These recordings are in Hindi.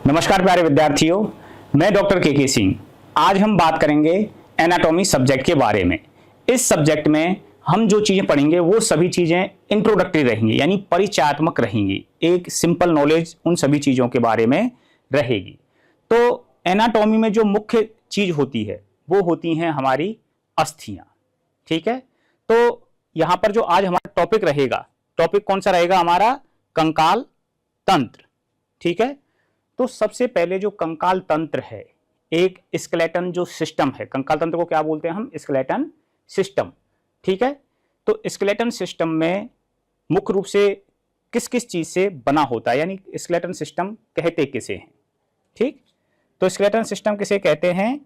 नमस्कार प्यारे विद्यार्थियों, मैं डॉक्टर के सिंह। आज हम बात करेंगे एनाटॉमी सब्जेक्ट के बारे में। इस सब्जेक्ट में हम जो चीजें पढ़ेंगे वो सभी चीजें इंट्रोडक्टरी रहेंगी, यानी परिचयात्मक रहेंगी। एक सिंपल नॉलेज उन सभी चीजों के बारे में रहेगी। तो एनाटॉमी में जो मुख्य चीज होती है वो होती हैं हमारी अस्थियां। ठीक है, तो यहां पर जो आज हमारा टॉपिक रहेगा, टॉपिक कौन सा रहेगा हमारा? कंकाल तंत्र। ठीक है, तो सबसे पहले जो कंकाल तंत्र है, एक स्केलेटन जो सिस्टम है, कंकाल तंत्र को क्या बोलते हैं हम? Skeleton system. ठीक है, तो स्केलेटन सिस्टम में मुख्य रूप से किस किस चीज से बना होता है, यानी स्केलेटन सिस्टम कहते किसे हैं? ठीक, तो स्केलेटन सिस्टम किसे कहते हैं?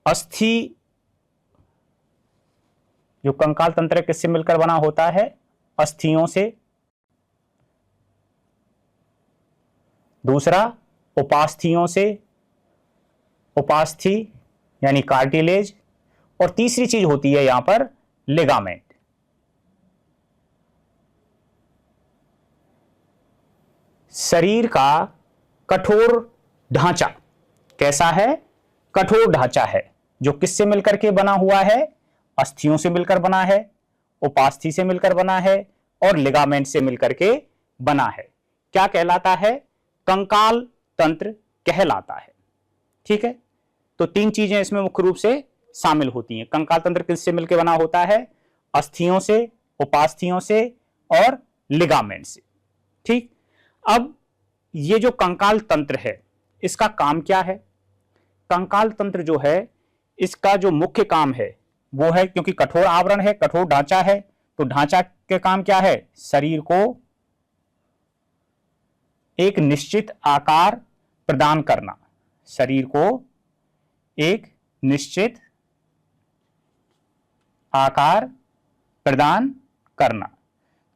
अस्थि, जो कंकाल तंत्र किससे मिलकर बना होता है? अस्थियों से। दूसरा, उपास्थियों से, उपास्थि यानी कार्टिलेज। और तीसरी चीज होती है यहां पर लिगामेंट। शरीर का कठोर ढांचा कैसा है? कठोर ढांचा है, जो किससे मिलकर के बना हुआ है? अस्थियों से मिलकर बना है, उपास्थि से मिलकर बना है और लिगामेंट से मिलकर के बना है। क्या कहलाता है? कंकाल तंत्र कहलाता है। ठीक है, तो तीन चीजें इसमें मुख्य रूप से शामिल होती हैं। कंकाल तंत्र किससे मिलकर बना होता है? अस्थियों से, उपास्थियों से और लिगामेंट से। ठीक, अब ये जो कंकाल तंत्र है इसका काम क्या है? कंकाल तंत्र जो है इसका जो मुख्य काम है वो है, क्योंकि कठोर आवरण है, कठोर ढांचा है, तो ढांचा के काम क्या है? शरीर को एक निश्चित आकार प्रदान करना, शरीर को एक निश्चित आकार प्रदान करना।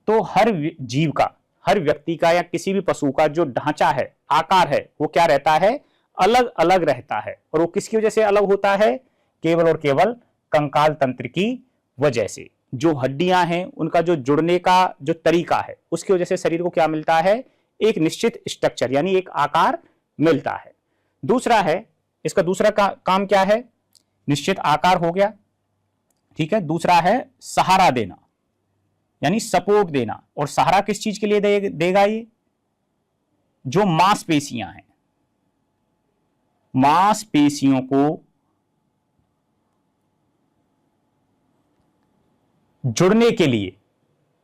तो हर जीव का, हर व्यक्ति का या किसी भी पशु का जो ढांचा है, आकार है, वो क्या रहता है? अलग अलग रहता है। और वो किसकी वजह से अलग होता है? केवल और केवल कंकाल तंत्र की वजह से। जो हड्डियां हैं उनका जो जुड़ने का जो तरीका है उसकी वजह से शरीर को क्या मिलता है? एक निश्चित स्ट्रक्चर यानी एक आकार मिलता है। दूसरा है, इसका दूसरा काम क्या है? निश्चित आकार हो गया। ठीक है, दूसरा है सहारा देना, यानी सपोर्ट देना। और सहारा किस चीज के लिए देगा? ये जो मांसपेशियां हैं, मांसपेशियों को जुड़ने के लिए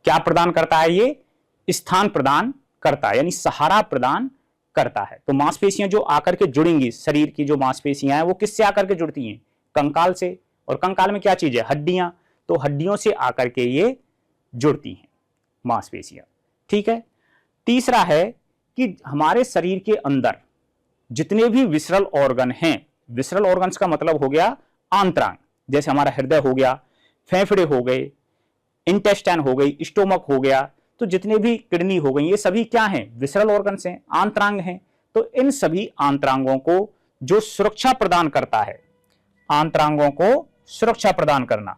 क्या प्रदान करता है? ये स्थान प्रदान करता है, यानी सहारा प्रदान करता है। तो मांसपेशियां जो आकर के जुड़ेंगी, शरीर की जो मांसपेशियां हैं वो किससे आकर के जुड़ती हैं? कंकाल से। और कंकाल में क्या चीज है? हड्डियां। तो हड्डियों से आकर के ये जुड़ती हैं मांसपेशियां। ठीक है, तीसरा है कि हमारे शरीर के अंदर जितने भी विसरल ऑर्गन हैं, विसरल ऑर्गन्स का मतलब हो गया आंतरांग, जैसे हमारा हृदय हो गया, फेफड़े हो गए, इंटेस्टाइन हो गई, स्टोमक हो गया, तो जितने भी किडनी हो गई, ये सभी क्या हैं? विसरल ऑर्गन्स हैं, आंतरांग हैं। तो इन सभी आंतरांगों को जो सुरक्षा प्रदान करता है, आंतरांगों को सुरक्षा प्रदान करना,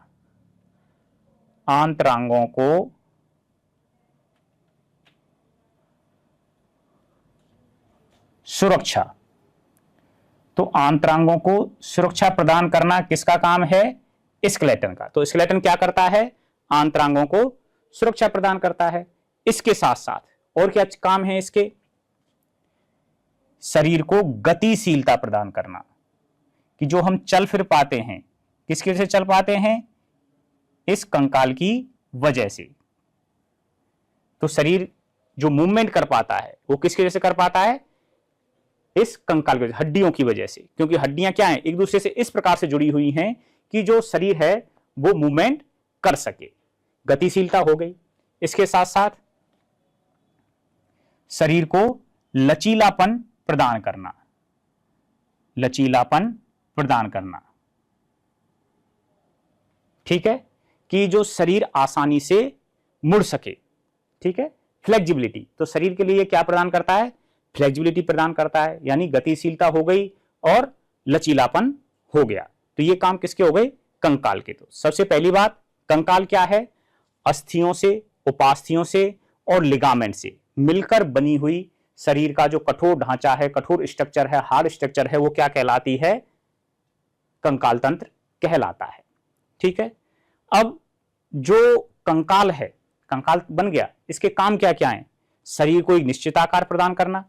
आंतरांगों को सुरक्षा, तो आंतरांगों को सुरक्षा प्रदान करना किसका काम है? स्केलेटन का। तो स्केलेटन क्या करता है? आंतरांगों को सुरक्षा प्रदान करता है। इसके साथ साथ और क्या काम है इसके? शरीर को गतिशीलता प्रदान करना, कि जो हम चल फिर पाते हैं, किसकी वजह से चल पाते हैं? इस कंकाल की वजह से। तो शरीर जो मूवमेंट कर पाता है वो किसकी वजह से कर पाता है? इस कंकाल की वजह, हड्डियों की वजह से। क्योंकि हड्डियां क्या हैं? एक दूसरे से इस प्रकार से जुड़ी हुई हैं कि जो शरीर है वो मूवमेंट कर सके, गतिशीलता हो गई। इसके साथ साथ शरीर को लचीलापन प्रदान करना, लचीलापन प्रदान करना। ठीक है, कि जो शरीर आसानी से मुड़ सके। ठीक है, फ्लेक्सिबिलिटी। तो शरीर के लिए क्या प्रदान करता है? फ्लेक्सिबिलिटी प्रदान करता है, यानी गतिशीलता हो गई और लचीलापन हो गया। तो ये काम किसके हो गए? कंकाल के। तो सबसे पहली बात, कंकाल क्या है? अस्थियों से, उपास्थियों से और लिगामेंट से मिलकर बनी हुई शरीर का जो कठोर ढांचा है, कठोर स्ट्रक्चर है, हार्ड स्ट्रक्चर है, वो क्या कहलाती है? कंकाल तंत्र कहलाता है। ठीक है, अब जो कंकाल है, कंकाल बन गया, इसके काम क्या क्या है? शरीर को एक निश्चित आकार प्रदान करना,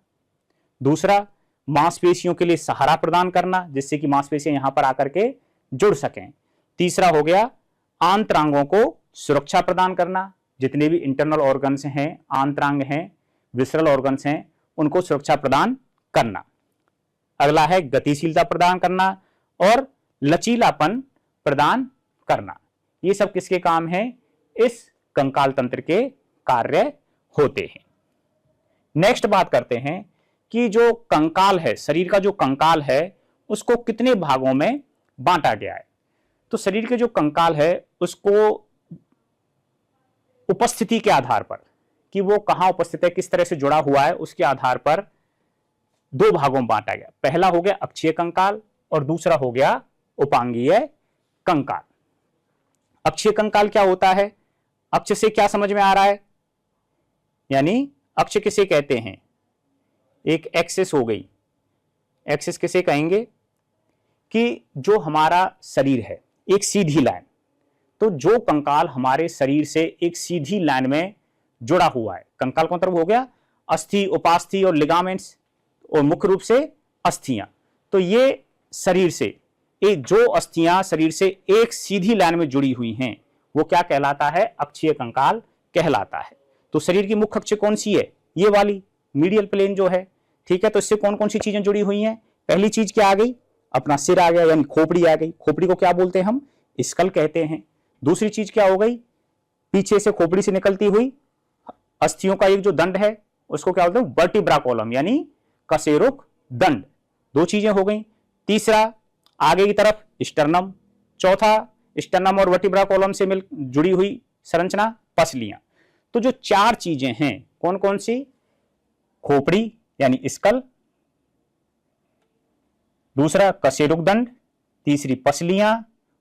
दूसरा मांसपेशियों के लिए सहारा प्रदान करना जिससे कि मांसपेशियां यहां पर आकर के जुड़ सकें, तीसरा हो गया आंतरांगों को सुरक्षा प्रदान करना, जितने भी इंटरनल ऑर्गन्स हैं, आंतरांग हैं, विसरल ऑर्गन्स हैं, उनको सुरक्षा प्रदान करना, अगला है गतिशीलता प्रदान करना और लचीलापन प्रदान करना। ये सब किसके काम है? इस कंकाल तंत्र के कार्य होते हैं। नेक्स्ट बात करते हैं कि जो कंकाल है, शरीर का जो कंकाल है, उसको कितने भागों में बांटा गया है। तो शरीर के जो कंकाल है उसको उपस्थिति के आधार पर, कि वो कहां उपस्थित है, किस तरह से जुड़ा हुआ है, उसके आधार पर दो भागों में बांटा गया। पहला हो गया अक्षीय कंकाल और दूसरा हो गया उपांगीय कंकाल। अक्षीय कंकाल क्या होता है? अक्ष से क्या समझ में आ रहा है? यानी अक्ष किसे कहते हैं? एक एक्सिस हो गई। एक्सिस किसे कहेंगे? कि जो हमारा शरीर है एक सीधी लाइन, तो जो कंकाल हमारे शरीर से एक सीधी लाइन में जुड़ा हुआ है, कंकाल का मतलब हो गया अस्थि, उपास्थि और लिगामेंट्स, और मुख्य रूप से अस्थियां। तो ये शरीर से एक जो अस्थियां शरीर से एक सीधी लाइन में जुड़ी हुई हैं, वो क्या कहलाता है? अक्षीय कंकाल कहलाता है। तो शरीर की मुख्य अक्ष कौन सी है? ये वाली मीडियल प्लेन जो है। ठीक है, तो इससे कौन कौन सी चीजें जुड़ी हुई हैं? पहली चीज क्या आ गई? अपना सिर आ गया, यानी खोपड़ी आ गई। खोपड़ी को क्या बोलते हैं हम? स्कल कहते हैं। दूसरी चीज क्या हो गई? पीछे से खोपड़ी से निकलती हुई अस्थियों का एक जो दंड है उसको क्या बोलते हैं? वर्टिब्रा कॉलम, यानी कशेरुक दंड। दो चीजें हो गई। तीसरा आगे की तरफ स्टर्नम। चौथा स्टर्नम और वर्टिब्रा कॉलम से मिल जुड़ी हुई संरचना पसलियां। तो जो चार चीजें हैं कौन कौन सी? खोपड़ी यानी स्कल, दूसरा कशेरुक दंड, तीसरी पसलियां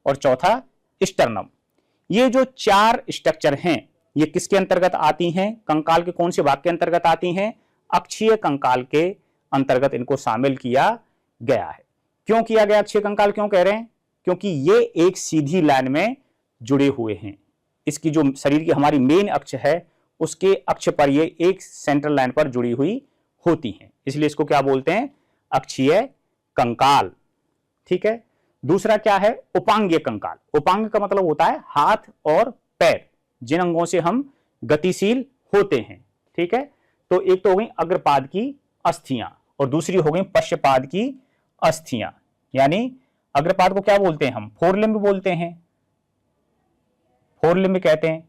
और चौथा स्टर्नम। ये जो चार स्ट्रक्चर हैं ये किसके अंतर्गत आती हैं? कंकाल के कौन से भाग के अंतर्गत आती हैं? अक्षीय कंकाल के अंतर्गत इनको शामिल किया गया है। क्यों किया गया अक्षीय कंकाल? क्यों कह रहे हैं? क्योंकि ये एक सीधी लाइन में जुड़े हुए हैं। इसकी जो शरीर की हमारी मेन अक्ष है उसके अक्ष पर ये एक सेंट्रल लाइन पर जुड़ी हुई होती हैं, इसलिए इसको क्या बोलते हैं? अक्षीय कंकाल। ठीक है, दूसरा क्या है? उपांगीय कंकाल। उपांग का मतलब होता है हाथ और पैर, जिन अंगों से हम गतिशील होते हैं। ठीक है, तो एक तो हो गई अग्रपाद की अस्थियां और दूसरी हो गई पश्चपाद की अस्थियां। यानी अग्रपाद को क्या बोलते हैं हम? फोरलिम्ब बोलते हैं, फोरलिम्ब कहते हैं,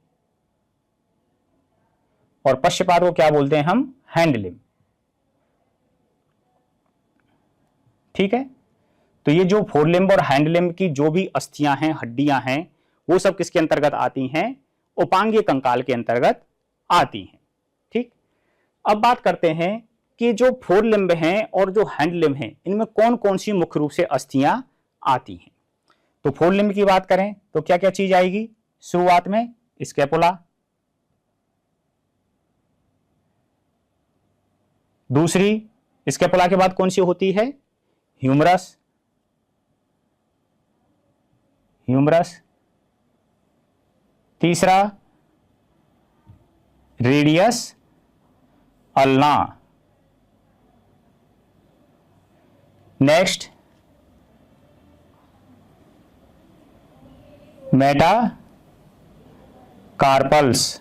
और पश्चपाद को क्या बोलते हैं हम? हैंडलिम्ब। ठीक है, तो ये जो फोरलिम्ब और हैंडलिम्ब की जो भी अस्थियां हैं, हड्डियां हैं, वो सब किसके अंतर्गत आती हैं? उपांगीय कंकाल के अंतर्गत आती हैं। ठीक, अब बात करते हैं कि जो फोरलिम्ब हैं और जो हैंडलिम्ब हैं इनमें कौन कौन सी मुख्य रूप से अस्थियां आती हैं। तो फोरलिम्ब की बात करें तो क्या क्या चीज आएगी? शुरुआत में स्कैपुला, दूसरी स्कैपुला के बाद कौन सी होती है? ह्यूमरस, ह्यूमरस, तीसरा radius ulna, next metacarpals,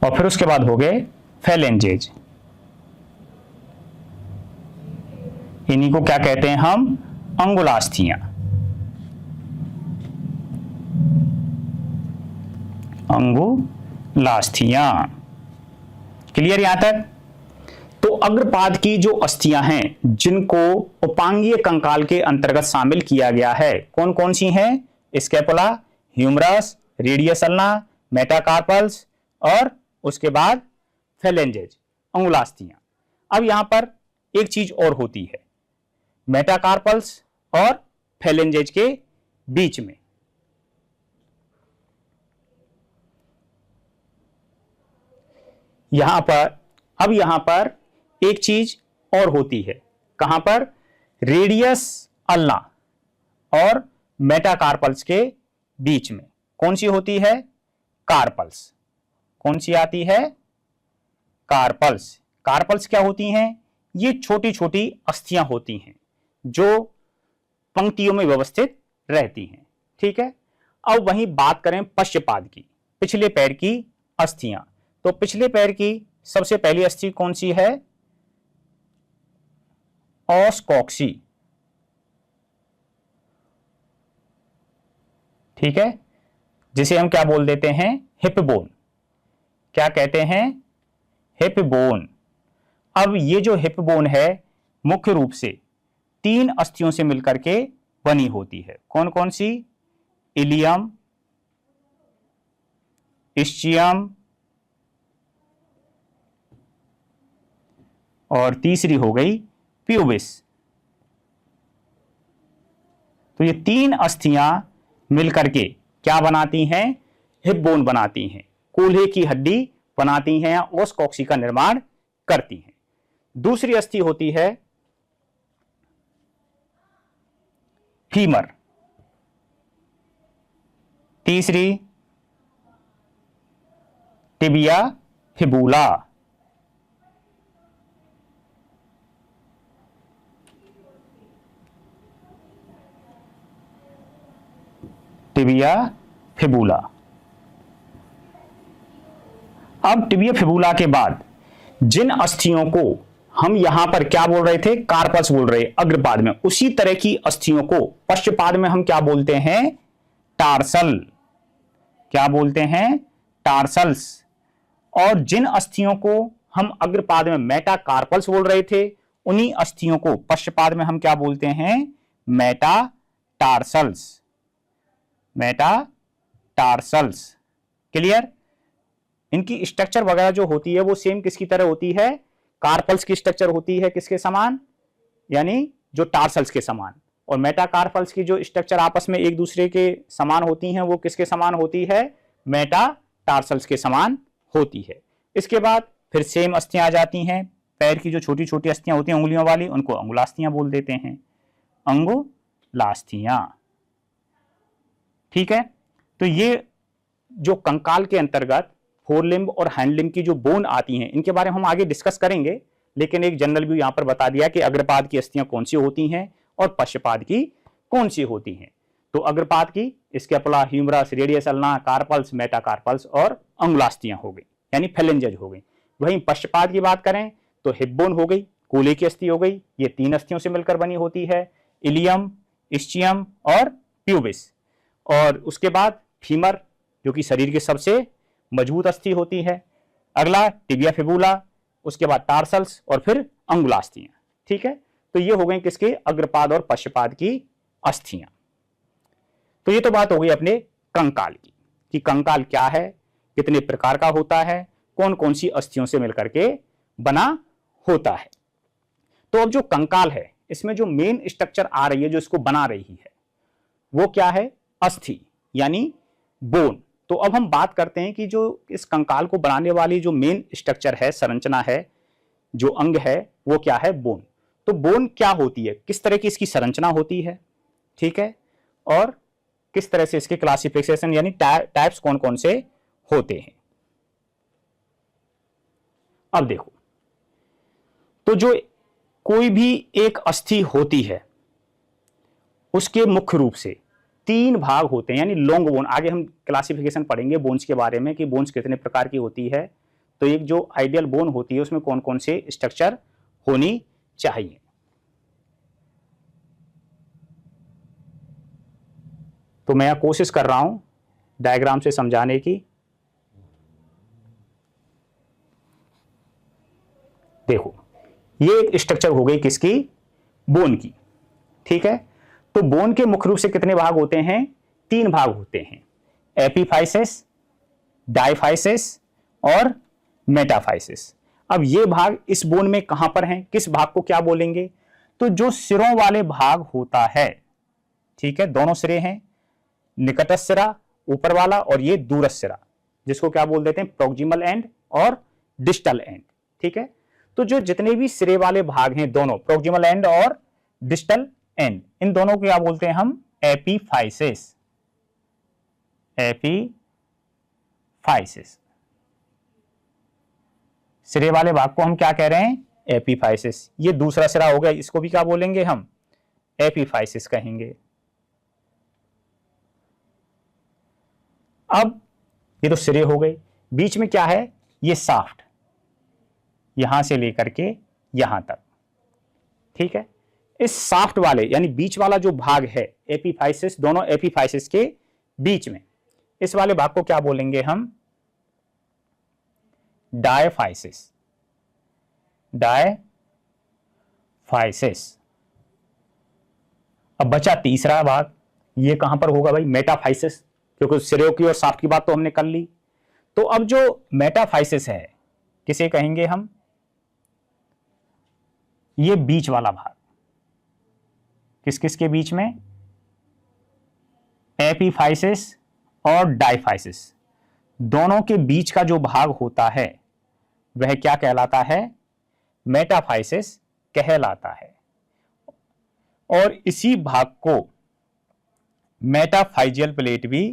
और फिर उसके बाद हो गए फैलेंजेज। इन्हीं को क्या कहते हैं हम? अंगुलास्थियां। अंगुलास्थियां। क्लियर यहां तक? तो अग्रपाद की जो अस्थियां हैं जिनको उपांगीय कंकाल के अंतर्गत शामिल किया गया है, कौन कौन सी हैं? Scapula, humerus, radius ulna, metacarpals और उसके बाद फैलेंजेज, अंगुलास्थियां। अब यहां पर एक चीज और होती है, मेटाकार्पल्स और फैलेंजेज के बीच में यहां पर, अब यहां पर एक चीज और होती है, कहां पर, रेडियस अल्ना और मेटाकार्पल्स के बीच में कौन सी होती है, कार्पल्स। कौन सी आती है, कार्पल्स। कार्पल्स क्या होती हैं, ये छोटी छोटी अस्थियां होती हैं जो पंक्तियों में व्यवस्थित रहती हैं। ठीक है, अब वहीं बात करें पश्चपाद की, पिछले पैर की अस्थियां। तो पिछले पैर की सबसे पहली अस्थि कौन सी है, ओस कॉक्सी। ठीक है, जिसे हम क्या बोल देते हैं, हिप बोन। क्या कहते हैं, हिप बोन। अब ये जो हिप बोन है मुख्य रूप से 3 अस्थियों से मिलकर के बनी होती है। कौन कौन सी, इलियम, इस्चियम और तीसरी हो गई प्यूबिस। तो ये 3 अस्थियां मिलकर के क्या बनाती हैं, हिप बोन बनाती हैं, कूल्हे की हड्डी बनाती हैं, ओस कॉक्सी का निर्माण करती हैं। दूसरी अस्थि होती है फीमर, तीसरी टिबिया फिबुला, टिबिया फिबुला। अब टिबिया फिबुला के बाद जिन अस्थियों को हम यहां पर क्या बोल रहे थे, कार्पल्स बोल रहे अग्रपाद में, उसी तरह की अस्थियों को पश्चपाद में हम क्या बोलते हैं, टार्सल। क्या बोलते हैं, टार्सल्स। और जिन अस्थियों को हम अग्रपाद में मेटाकार्पल्स बोल रहे थे, उन्हीं अस्थियों को पश्चपाद में हम क्या बोलते हैं, मेटाटार्सल्स। मेटाटार्सल्स। क्लियर। इनकी स्ट्रक्चर वगैरह जो होती है वो सेम किसकी तरह होती है, कार्पल्स की स्ट्रक्चर होती है किसके समान, यानी जो टार्सल्स के समान। और मेटाकार्पल्स की जो स्ट्रक्चर आपस में एक दूसरे के समान होती हैं वो किसके समान होती है, मेटाटार्सल्स के समान होती है। इसके बाद फिर सेम अस्थियां आ जाती हैं, पैर की जो छोटी छोटी अस्थियां होती हैं उंगलियों वाली, उनको अंगुलास्थियां बोल देते हैं, अंगुलास्थियां। ठीक है, तो ये जो कंकाल के अंतर्गत फोरलिम्ब और हैंडलिम्ब की जो बोन आती हैं, इनके बारे में हम आगे डिस्कस करेंगे, लेकिन एक जनरल व्यू यहां पर बता दिया कि अग्रपाद की अस्थियां कौन सी होती हैं और पश्चपाद की कौन सी होती हैं। तो अग्रपाद की scapula, humerus, radius ulna, carpals, metacarpals और अंगुलास्थियां हो गई, यानी फेलेंजेज हो गई। वहीं पश्चपाद की बात करें तो हिप बोन हो गई, कूल्हे की अस्थि हो गई, ये 3 अस्थियों से मिलकर बनी होती है, इलियम, इस्चियम और प्यूबिस। और उसके बाद फीमर जो कि शरीर की सबसे मजबूत अस्थि होती है, अगला टिबिया फिबुला, उसके बाद टार्सल्स और फिर अंगुलास्थियां। ठीक है, तो ये हो गई किसके, अग्रपाद और पश्चपाद की अस्थियां। तो ये तो बात हो गई अपने कंकाल की कि कंकाल क्या है, कितने प्रकार का होता है, कौन कौन सी अस्थियों से मिलकर के बना होता है। तो अब जो कंकाल है इसमें जो मेन स्ट्रक्चर आ रही है, जो इसको बना रही है, वो क्या है, अस्थि यानी बोन। तो अब हम बात करते हैं कि जो इस कंकाल को बनाने वाली जो मेन स्ट्रक्चर है, संरचना है, जो अंग है, वो क्या है, बोन। तो बोन क्या होती है, किस तरह की इसकी संरचना होती है, ठीक है, और किस तरह से इसके क्लासिफिकेशन यानी टाइप्स कौन कौन से होते हैं। अब देखो, तो जो कोई भी एक अस्थि होती है उसके मुख्य रूप से 3 भाग होते हैं, यानी लॉन्ग बोन। आगे हम क्लासिफिकेशन पढ़ेंगे बोन्स के बारे में कि बोन्स कितने प्रकार की होती है। तो एक जो आइडियल बोन होती है उसमें कौन कौन से स्ट्रक्चर होनी चाहिए। तो मैं कोशिश कर रहा हूं डायग्राम से समझाने की। देखो, ये एक स्ट्रक्चर हो गई किसकी, बोन की। ठीक है, तो बोन के मुख्य रूप से कितने भाग होते हैं, 3 भाग होते हैं, एपीफाइसिस, डायफाइसिस और मेटाफाइसिस। अब ये भाग इस बोन में कहां पर हैं, किस भाग को क्या बोलेंगे, तो जो सिरों वाले भाग होता है, ठीक है, दोनों सिरे हैं, निकटस्थ सिरा ऊपर वाला और ये दूरस्थ सिरा, जिसको क्या बोल देते हैं, प्रॉक्सिमल एंड और डिस्टल एंड। ठीक है, तो जो जितने भी सिरे वाले भाग हैं दोनों, प्रोक्सिमल एंड और डिस्टल एंड, इन दोनों को क्या बोलते हैं हम? एपीफाइसिस। एपीफाइसिस, सिरे वाले भाग को हम क्या कह रहे हैं? एपीफाइसिस। ये दूसरा सिरा हो गया, इसको भी क्या बोलेंगे हम? एपीफाइसिस कहेंगे। अब ये तो सिरे हो गए, बीच में क्या है? ये शाफ्ट, यहां से लेकर के यहां तक। ठीक है, इस शाफ्ट वाले यानी बीच वाला जो भाग है एपीफाइसिस, दोनों एपीफाइसिस के बीच में, इस वाले भाग को क्या बोलेंगे हम? डायफाइसिस। डायफाइसिस। अब बचा तीसरा भाग, ये कहां पर होगा भाई? मेटाफाइसिस, क्योंकि सिरे की और शाफ्ट की बात तो हमने कर ली। तो अब जो मेटाफाइसिस है, किसे कहेंगे हम? ये बीच वाला भाग, किस किस के बीच में? एपीफाइसिस और डायफाइसिस, दोनों के बीच का जो भाग होता है वह क्या कहलाता है? मेटाफाइसिस कहलाता है। और इसी भाग को मेटाफाइजियल प्लेट भी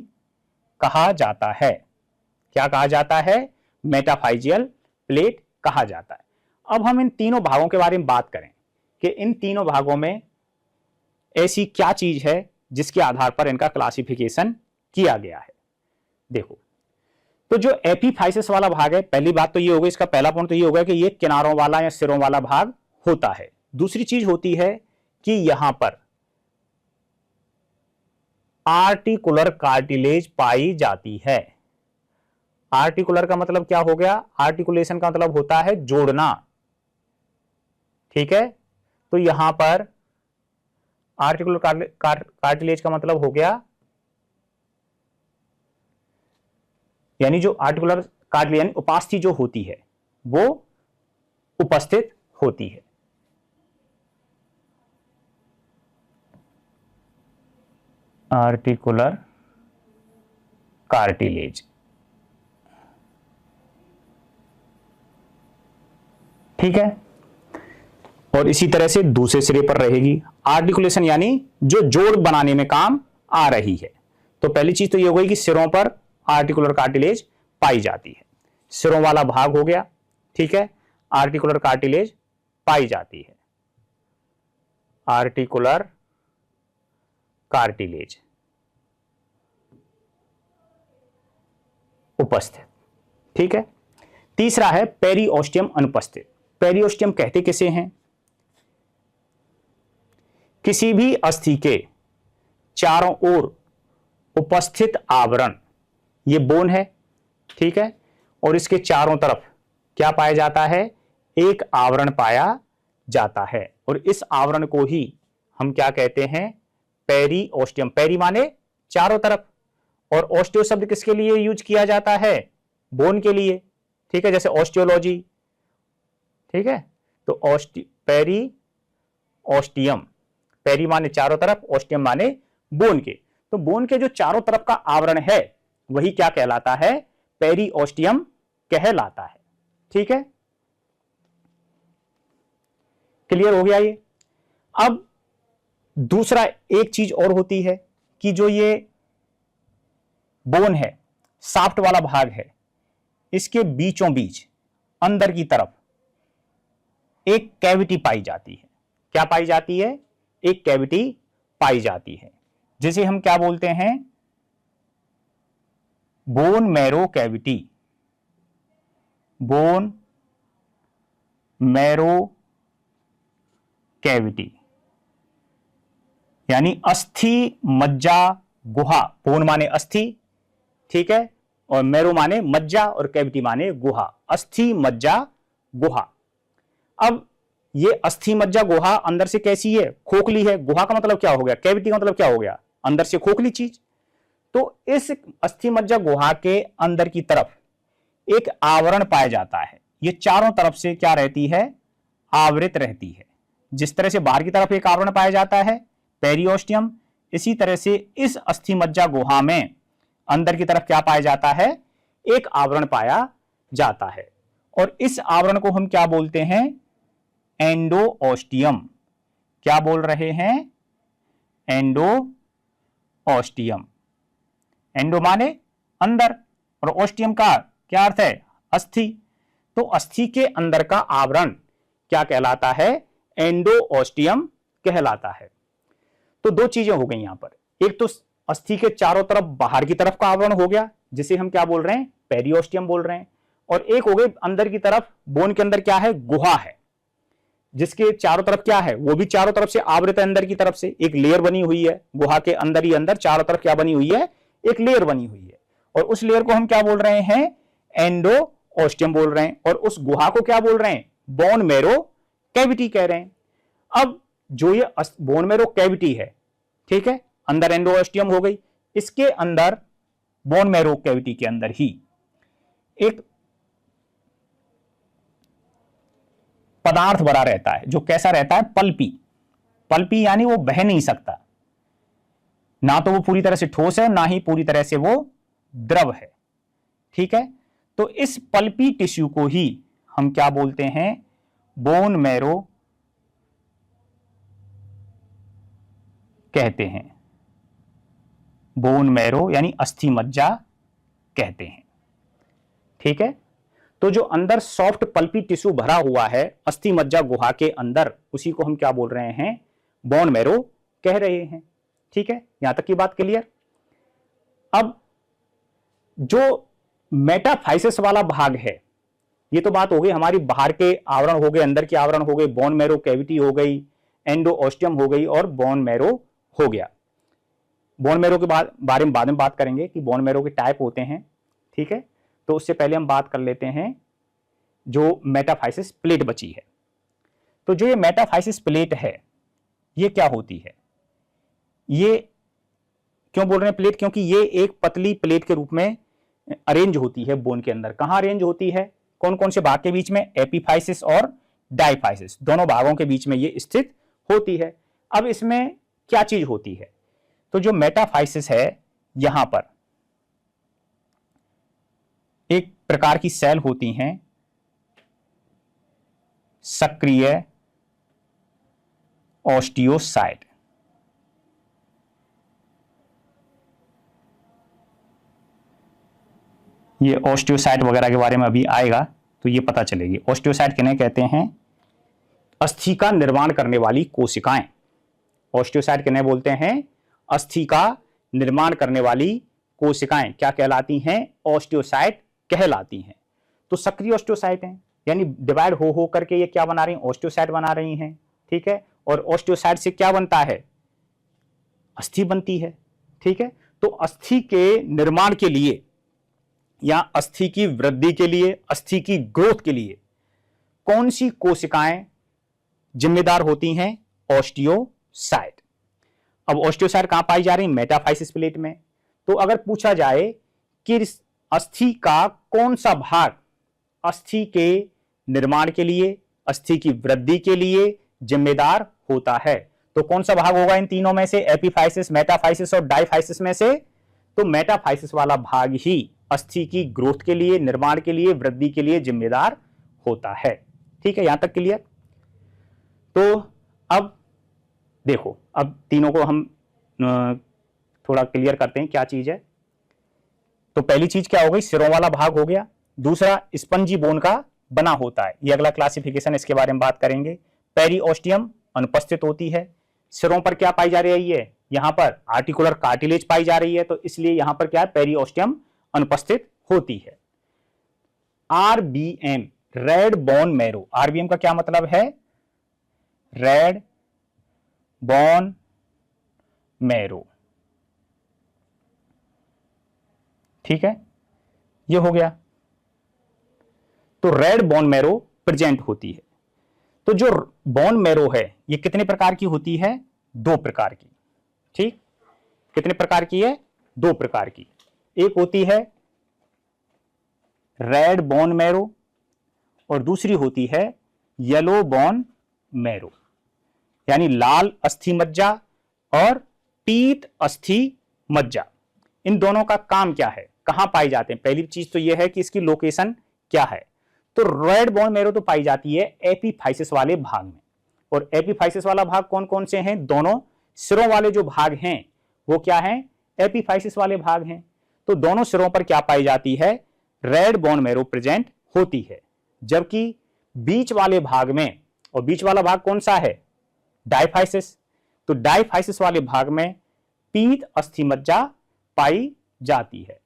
कहा जाता है। क्या कहा जाता है? मेटाफाइजियल प्लेट कहा जाता है। अब हम इन तीनों भागों के बारे में बात करें कि इन तीनों भागों में ऐसी क्या चीज है जिसके आधार पर इनका क्लासिफिकेशन किया गया है। देखो, तो जो एपीफाइसिस वाला भाग है, पहली बात तो ये होगी, इसका पहला पॉइंट तो ये होगा कि ये किनारों वाला या सिरों वाला भाग होता है। दूसरी चीज होती है कि यहां पर आर्टिकुलर कार्टिलेज पाई जाती है। आर्टिकुलर का मतलब क्या हो गया? आर्टिकुलेशन का मतलब होता है जोड़ना। ठीक है, तो यहां पर आर्टिकुलर कार्टिलेज का मतलब हो गया, यानी जो आर्टिकुलर कार्टिलेज यानी उपास्थि जो होती है वो उपस्थित होती है। आर्टिकुलर कार्टिलेज, ठीक है, और इसी तरह से दूसरे सिरे पर रहेगी आर्टिकुलेशन, यानी जो जोड़ बनाने में काम आ रही है। तो पहली चीज तो ये हो गई कि सिरों पर आर्टिकुलर कार्टिलेज पाई जाती है, सिरों वाला भाग हो गया। ठीक है, आर्टिकुलर कार्टिलेज पाई जाती है, आर्टिकुलर कार्टिलेज उपस्थित। ठीक है, तीसरा है पेरिओस्टियम अनुपस्थित। पेरिओस्टियम कहते किसे हैं? किसी भी अस्थि के चारों ओर उपस्थित आवरण, ये बोन है, ठीक है, और इसके चारों तरफ क्या पाया जाता है? एक आवरण पाया जाता है, और इस आवरण को ही हम क्या कहते हैं? पेरिओस्टियम। पेरी माने चारों तरफ, और ऑस्टियो शब्द किसके लिए यूज किया जाता है? बोन के लिए। ठीक है, जैसे ऑस्टियोलॉजी। ठीक है, तो पेरिओस्टियम, पेरी माने चारों तरफ, ऑस्टियम माने बोन के। तो बोन के जो चारों तरफ का आवरण है वही क्या कहलाता है? पेरिओस्टियम कहलाता है। ठीक है, क्लियर हो गया ये? अब दूसरा एक चीज और होती है कि जो ये बोन है, शाफ्ट वाला भाग है, इसके बीचों बीच अंदर की तरफ एक कैविटी पाई जाती है। क्या पाई जाती है? एक कैविटी पाई जाती है, जिसे हम क्या बोलते हैं? Bone marrow cavity. Bone marrow cavity यानी अस्थि मज्जा गुहा। बोन माने अस्थि, ठीक है, और मैरो माने मज्जा, और कैविटी माने गुहा। अस्थि मज्जा गुहा। अब ये अस्थि मज्जा गुहा अंदर से कैसी है? खोखली है। गुहा का मतलब क्या हो गया? कैविटी का मतलब क्या हो गया? अंदर से खोखली चीज। तो इस अस्थि मज्जा गुहा के अंदर की तरफ एक आवरण पाया जाता है। ये चारों तरफ से क्या रहती है? आवृत रहती है। जिस तरह से बाहर की तरफ एक आवरण पाया जाता है पेरिओस्टियम, इसी तरह से इस अस्थि मज्जा गुहा में अंदर की तरफ क्या पाया जाता है? एक आवरण पाया जाता है। और इस आवरण को हम क्या बोलते हैं? एंडोऑस्टियम। क्या बोल रहे हैं? एंडोऑस्टियम। एंडो माने अंदर, और ऑस्टियम का क्या अर्थ है? अस्थि। तो अस्थि के अंदर का आवरण क्या कहलाता है? एंडोऑस्टियम कहलाता है। तो दो चीजें हो गई यहां पर, एक तो अस्थि के चारों तरफ बाहर की तरफ का आवरण हो गया, जिसे हम क्या बोल रहे हैं? पेरिओस्टियम बोल रहे हैं। और एक हो गई अंदर की तरफ, बोन के अंदर क्या है? गुहा है, जिसके चारों तरफ क्या है? वो भी चारों तरफ से आवृत है, अंदर की तरफ से एक लेयर बनी हुई है। गुहा के अंदर ही अंदर चारों तरफ क्या बनी हुई है? एक लेयर बनी हुई है, और उस लेयर को हम क्या बोल रहे हैं? एंडोऑस्टियम बोल रहे हैं। और उस गुहा को क्या बोल रहे हैं? बोन मैरो कैविटी कह रहे हैं। अब जो ये बोन मैरो कैविटी है, ठीक है, अंदर एंडोऑस्टियम हो गई, इसके अंदर बोन मैरो कैविटी के अंदर ही एक पदार्थ भरा रहता है, जो कैसा रहता है? पल्पी। पल्पी यानी वो बह नहीं सकता, ना तो वो पूरी तरह से ठोस है, ना ही पूरी तरह से वो द्रव है, ठीक है। तो इस पल्पी टिश्यू को ही हम क्या बोलते हैं? बोन मैरो कहते हैं। बोन मैरो यानी अस्थि मज्जा कहते हैं, ठीक है। तो जो अंदर सॉफ्ट पल्पी टिश्यू भरा हुआ है अस्थि मज्जा गुहा के अंदर, उसी को हम क्या बोल रहे हैं? बोन मैरो कह रहे हैं, ठीक है। यहां तक की बात क्लियर। अब जो मेटाफाइसिस वाला भाग है, ये तो बात हो गई हमारी बाहर के आवरण हो गए, अंदर के आवरण हो गए, बोन मैरो कैविटी हो गई, एंडोऑस्टियम हो गई और बोन मैरो हो गया। बोन मैरो के बारे में बाद में बात करेंगे कि बोन मैरो के टाइप होते हैं, ठीक है। तो उससे पहले हम बात कर लेते हैं जो मेटाफाइसिस प्लेट बची है। तो जो ये मेटाफाइसिस प्लेट है, ये क्या होती है? ये क्यों बोल रहे हैं प्लेट? क्योंकि ये एक पतली प्लेट के रूप में अरेंज होती है बोन के अंदर। कहां अरेंज होती है? कौन कौन से भाग के बीच में? एपीफाइसिस और डायफाइसिस, दोनों भागों के बीच में ये स्थित होती है। अब इसमें क्या चीज होती है? तो जो मेटाफाइसिस है, यहां पर एक प्रकार की सेल होती हैं सक्रिय ऑस्टियोसाइट। ये ऑस्टियोसाइट वगैरह के बारे में अभी आएगा तो ये पता चलेगी। ऑस्टियोसाइट किन्हें कहते हैं? अस्थि का निर्माण करने वाली कोशिकाएं। ऑस्टियोसाइट किन्हें बोलते हैं? अस्थि का निर्माण करने वाली कोशिकाएं क्या कहलाती हैं? ऑस्टियोसाइट कहलाती हैं। तो सक्रिय ऑस्टियोसाइट हैं, यानी डिवाइड हो करके ये क्या बना रही हैं? ऑस्टियोसाइट बना रही हैं, ठीक है। और ऑस्टियोसाइट से क्या बनता है? अस्थि बनती है, ठीक है। तो अस्थि के निर्माण के लिए या अस्थि की वृद्धि के लिए, अस्थि की ग्रोथ के लिए कौन सी कोशिकाएं जिम्मेदार होती हैं? ऑस्टियोसाइट। अब ऑस्टियोसाइट कहां पाई जा रही है? मेटाफाइसिस प्लेट में। तो अगर पूछा जाए कि अस्थि का कौन सा भाग अस्थि के निर्माण के लिए, अस्थि की वृद्धि के लिए जिम्मेदार होता है, तो कौन सा भाग होगा इन तीनों में से? एपीफाइसिस, मेटाफाइसिस और डायफाइसिस में से? तो मेटाफाइसिस वाला भाग ही अस्थि की ग्रोथ के लिए, निर्माण के लिए, वृद्धि के लिए जिम्मेदार होता है, ठीक है। यहां तक क्लियर। तो अब देखो, अब तीनों को हम थोड़ा क्लियर करते हैं क्या चीज है। तो पहली चीज क्या हो गई? सिरों वाला भाग हो गया। दूसरा स्पंजी बोन का बना होता है, ये अगला क्लासिफिकेशन, इसके बारे में बात करेंगे। पेरिओस्टियम अनुपस्थित होती है। सिरों पर क्या पाई जा रही है? यहां पर आर्टिकुलर कार्टिलेज पाई जा रही है, तो इसलिए यहां पर क्या है? पेरिओस्टियम अनुपस्थित होती है। RBM, red bone marrow. RBM का क्या मतलब है? रेड बोन मैरो, ठीक है, ये हो गया। तो रेड बोन मैरो प्रेजेंट होती है। तो जो बोन मैरो है, ये कितने प्रकार की होती है? 2 प्रकार की, ठीक। कितने प्रकार की है? 2 प्रकार की। एक होती है रेड बोन मैरो और दूसरी होती है येलो बोन मैरो, यानी लाल अस्थि मज्जा और पीत अस्थि मज्जा। इन दोनों का काम क्या है? कहां पाए जाते हैं? पहली चीज तो यह है कि इसकी लोकेशन क्या है। तो रेड बोन मैरो तो पाई जाती है एपीफाइसिस वाले भाग में। और एपीफाइसिस वाला भाग कौन कौन से हैं? दोनों सिरों वाले जो भाग हैं वो क्या हैं? एपीफाइसिस वाले भाग हैं। तो दोनों सिरों पर क्या पाई जाती है? रेड बोन मैरो प्रेजेंट होती है। जबकि बीच वाले भाग में, और बीच वाला भाग कौन सा है? डायफाइसिस। तो डायफाइसिस वाले भाग में पीत अस्थि मज्जा पाई जाती है।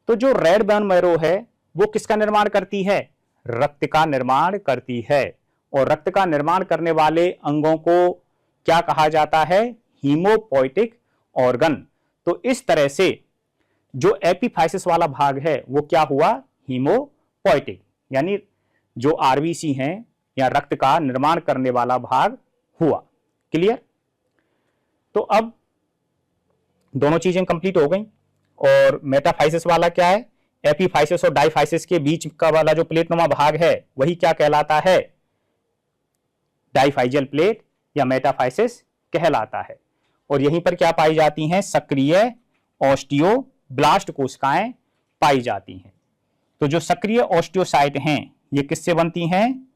तो जो रेड बोन मैरो है वो किसका निर्माण करती है? रक्त का निर्माण करती है। और रक्त का निर्माण करने वाले अंगों को क्या कहा जाता है? Haemopoietic organ. तो इस तरह से जो एपीफाइसिस वाला भाग है वो क्या हुआ? हीमोपोइटिक, यानी जो आरबीसी हैं या रक्त का निर्माण करने वाला भाग हुआ। क्लियर? तो अब दोनों चीजें कंप्लीट हो गई। और मेटाफाइसिस वाला क्या है? एपीफाइसिस और डायफाइसिस के बीच का वाला जो प्लेटनुमा भाग है वही क्या कहलाता है? डायफाइजियल प्लेट या मेटाफाइसिस कहलाता है। और यहीं पर क्या पाई जाती हैं? सक्रिय ऑस्टियोब्लास्ट कोशिकाएं पाई जाती हैं। तो जो सक्रिय ऑस्टियोसाइट हैं ये किससे बनती हैं?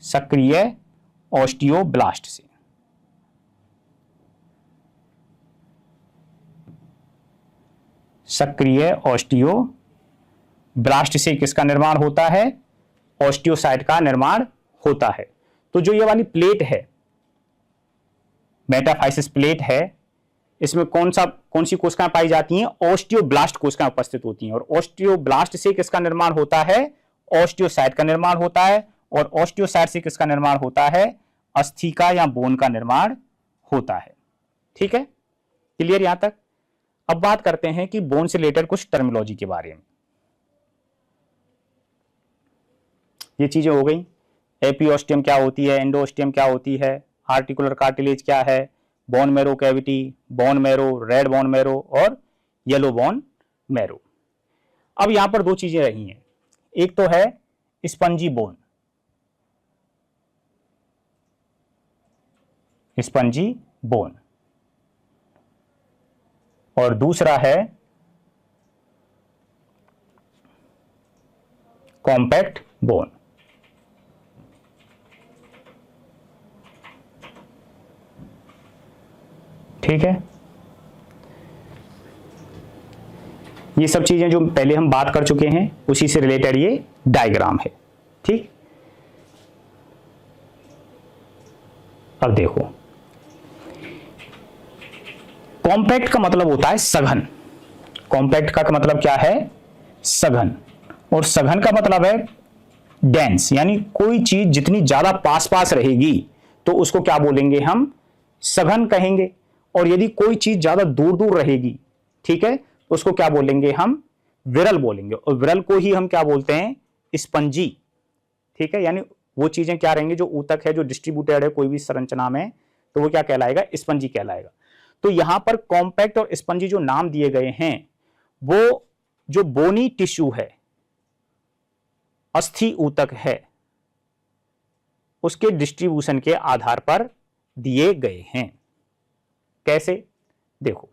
सक्रिय ऑस्टियोब्लास्ट से। सक्रिय ऑस्टियोब्लास्ट से किसका निर्माण होता है? ऑस्टियोसाइट का निर्माण होता है। तो जो ये वाली प्लेट है, मेटाफाइसिस प्लेट है, इसमें कौन सी कोशिकाएं पाई जाती हैं? ऑस्टियोब्लास्ट कोशिकाएं उपस्थित होती हैं। और ऑस्टियोब्लास्ट से किसका निर्माण होता है? ऑस्टियोसाइट का निर्माण होता है। और ऑस्टियोसाइट से किसका निर्माण होता है? अस्थि का या बोन का निर्माण होता है। ठीक है, क्लियर यहां तक? अब बात करते हैं कि बोन से रिलेटेड कुछ टर्मिनोलॉजी के बारे में। ये चीजें हो गई। एपीओस्टियम क्या होती है, एंडोस्टियम क्या होती है, आर्टिकुलर कार्टिलेज क्या है, bone marrow cavity, bone marrow, red bone marrow और येलो बोन मैरो। अब यहां पर दो चीजें रही हैं। एक तो है स्पंजी बोन, स्पंजी बोन, और दूसरा है कॉम्पैक्ट बोन। ठीक है, ये सब चीजें जो पहले हम बात कर चुके हैं उसी से रिलेटेड ये डायग्राम है। ठीक, अब देखो, कॉम्पैक्ट का मतलब होता है सघन। कॉम्पैक्ट का मतलब क्या है? सघन। और सघन का मतलब है डेंस, यानी कोई चीज जितनी ज्यादा पास पास रहेगी तो उसको क्या बोलेंगे हम? सघन कहेंगे। और यदि कोई चीज ज्यादा दूर दूर रहेगी, ठीक है, तो उसको क्या बोलेंगे हम? विरल बोलेंगे। और विरल को ही हम क्या बोलते हैं? स्पंजी। ठीक है, यानी वो चीजें क्या रहेंगी? जो ऊतक है, जो डिस्ट्रीब्यूटेड है कोई भी संरचना में, तो वो क्या कहलाएगा? स्पंजी कहलाएगा। तो यहां पर कॉम्पैक्ट और स्पंजी जो नाम दिए गए हैं वो जो बोनी टिश्यू है, अस्थि ऊतक है, उसके डिस्ट्रीब्यूशन के आधार पर दिए गए हैं। कैसे? देखो,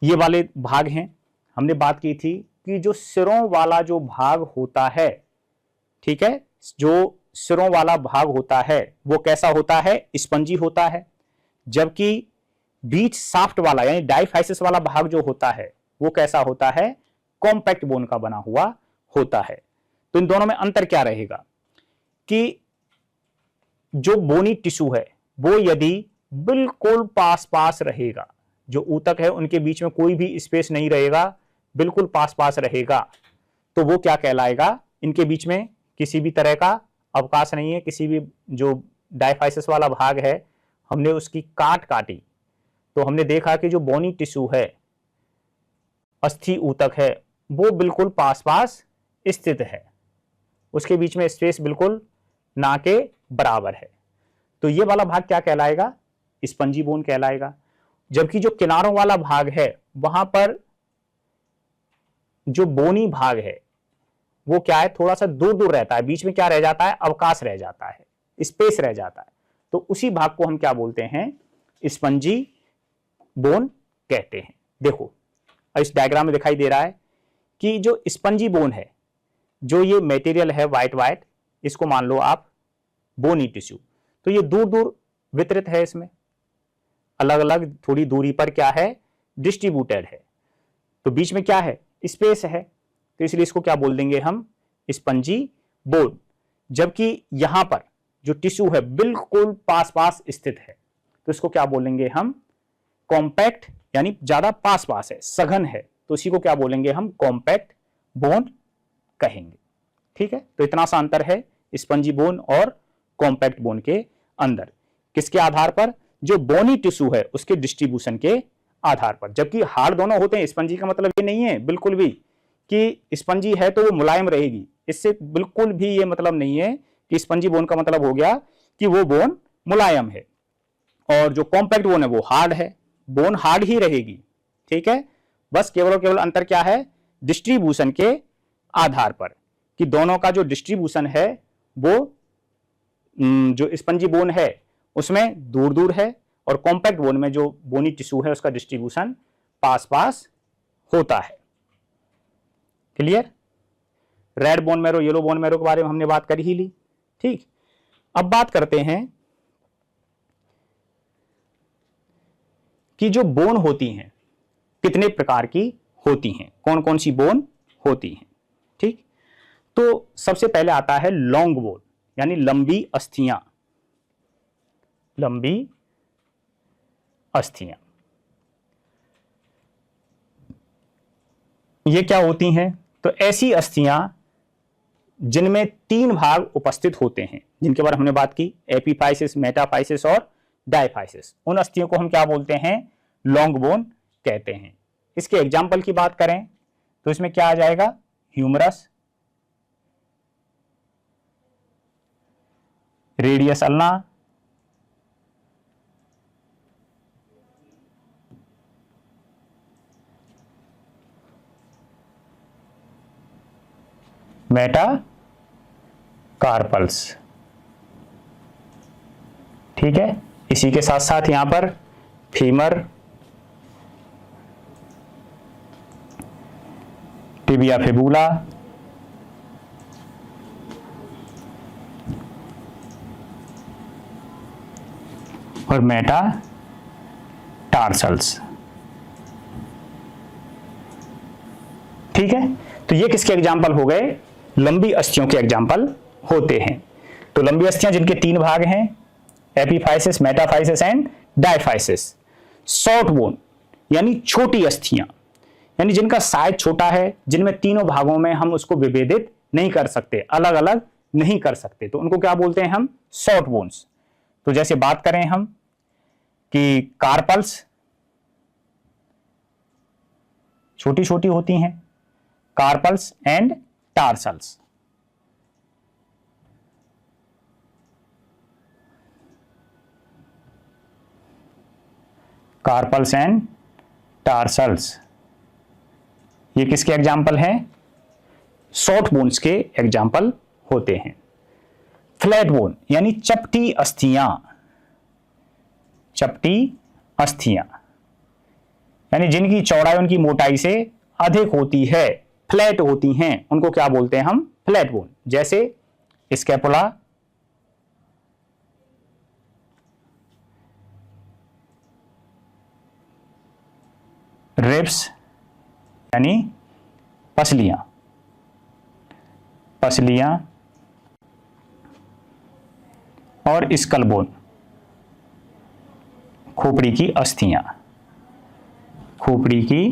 ये वाले भाग हैं। हमने बात की थी कि जो सिरों वाला जो भाग होता है, ठीक है, जो सिरों वाला भाग होता है वो कैसा होता है? स्पंजी होता है। जबकि बीच साफ्ट वाला यानी डायफाइसिस वाला भाग जो होता है वो कैसा होता है? कॉम्पैक्ट बोन का बना हुआ होता है। तो इन दोनों में अंतर क्या रहेगा कि जो बोनी टिश्यू है वो यदि बिल्कुल पास पास रहेगा, जो ऊतक है उनके बीच में कोई भी स्पेस नहीं रहेगा, बिल्कुल पास पास रहेगा, तो वो क्या कहलाएगा? इनके बीच में किसी भी तरह का अवकाश नहीं है। किसी भी जो डायफाइसिस वाला भाग है हमने उसकी काट काटी तो हमने देखा कि जो बोनी टिश्यू है, अस्थि ऊतक है, वो बिल्कुल पास पास स्थित है, उसके बीच में स्पेस बिल्कुल ना के बराबर है। तो ये वाला भाग क्या कहलाएगा? स्पंजी बोन कहलाएगा। जबकि जो किनारों वाला भाग है वहां पर जो बोनी भाग है वो क्या है? थोड़ा सा दूर दूर रहता है, बीच में क्या रह जाता है? अवकाश रह जाता है, स्पेस रह जाता है। तो उसी भाग को हम क्या बोलते हैं? स्पंजी बोन कहते हैं। देखो, इस डायग्राम में दिखाई दे रहा है कि जो स्पंजी बोन है, जो ये मटेरियल है व्हाइट व्हाइट, इसको मान लो आप बोनी टिश्यू, तो ये दूर दूर वितरित है, इसमें अलग अलग थोड़ी दूरी पर क्या है, डिस्ट्रीब्यूटेड है। तो बीच में क्या है, स्पेस है, तो इसलिए इसको क्या बोल देंगे हम, स्पंजी बोन। जबकि यहां पर जो टिश्यू है बिल्कुल पास पास स्थित है, तो इसको क्या बोलेंगे हम, कॉम्पैक्ट, यानी ज्यादा पास पास है, सघन है, तो इसी को क्या बोलेंगे हम, कॉम्पैक्ट बोन कहेंगे। ठीक है, तो इतना सा अंतर है स्पंजी बोन और कॉम्पैक्ट बोन के अंदर। किसके आधार पर, जो बोनी टिश्यू है उसके डिस्ट्रीब्यूशन के आधार पर। जबकि हार्ड दोनों होते हैं, स्पंजी का मतलब ये नहीं है बिल्कुल भी कि स्पंजी है तो वो मुलायम रहेगी, इससे बिल्कुल भी ये मतलब नहीं है कि स्पंजी बोन का मतलब हो गया कि वो बोन मुलायम है, और जो कॉम्पैक्ट बोन है वो हार्ड है, बोन हार्ड ही रहेगी। ठीक है, बस केवल और केवल अंतर क्या है, डिस्ट्रीब्यूशन के आधार पर, कि दोनों का जो डिस्ट्रीब्यूशन है वो जो स्पंजी बोन है उसमें दूर दूर है, और कॉम्पैक्ट बोन में जो बोनी टिश्यू है उसका डिस्ट्रीब्यूशन पास पास होता है। Clear. Red bone marrow, yellow bone marrow के बारे में हमने बात कर ही ली। ठीक, अब बात करते हैं कि जो बोन होती हैं कितने प्रकार की होती हैं, कौन कौन सी बोन होती हैं। ठीक, तो सबसे पहले आता है लॉन्ग बोन, यानी लंबी अस्थियां, लंबी अस्थियां। ये क्या होती हैं, तो ऐसी अस्थियां जिनमें 3 भाग उपस्थित होते हैं, जिनके बारे में हमने बात की, एपीफाइसिस, मेटाफाइसिस और डायफाइसिस। उन अस्थियों को हम क्या बोलते हैं, लॉन्ग बोन कहते हैं। इसके एग्जाम्पल की बात करें तो इसमें क्या आ जाएगा, ह्यूमरस, रेडियस अल्ना, मेटाकार्पल्स। ठीक है, इसी के साथ साथ यहां पर फीमर, टिबिया फिबुला, और मेटाटार्सल्स। ठीक है, तो ये किसके एग्जाम्पल हो गए, लंबी अस्थियों के एग्जाम्पल होते हैं। तो लंबी अस्थियां जिनके 3 भाग हैं, epiphysis, metaphysis and diaphysis. Short bone यानी छोटी अस्थियां, यानी जिनका साइज छोटा है, जिनमें तीनों भागों में हम उसको विभेदित नहीं कर सकते, अलग अलग नहीं कर सकते, तो उनको क्या बोलते हैं हम, शॉर्ट बोन्स। तो जैसे बात करें हम कि कार्पल्स छोटी छोटी होती हैं, carpals and tarsals. Carpals and tarsals ये किसके एग्जाम्पल हैं, शॉर्ट बोन्स के एग्जाम्पल होते हैं। फ्लैट बोन यानी चपटी अस्थियां, चपटी अस्थियां यानी जिनकी चौड़ाई उनकी मोटाई से अधिक होती है, फ्लैट होती हैं, उनको क्या बोलते हैं हम, फ्लैट बोन। जैसे स्कैपुला, रिब्स यानी पसलियां, पसलियां, और स्कल बोन खोपड़ी की अस्थियां। खोपड़ी की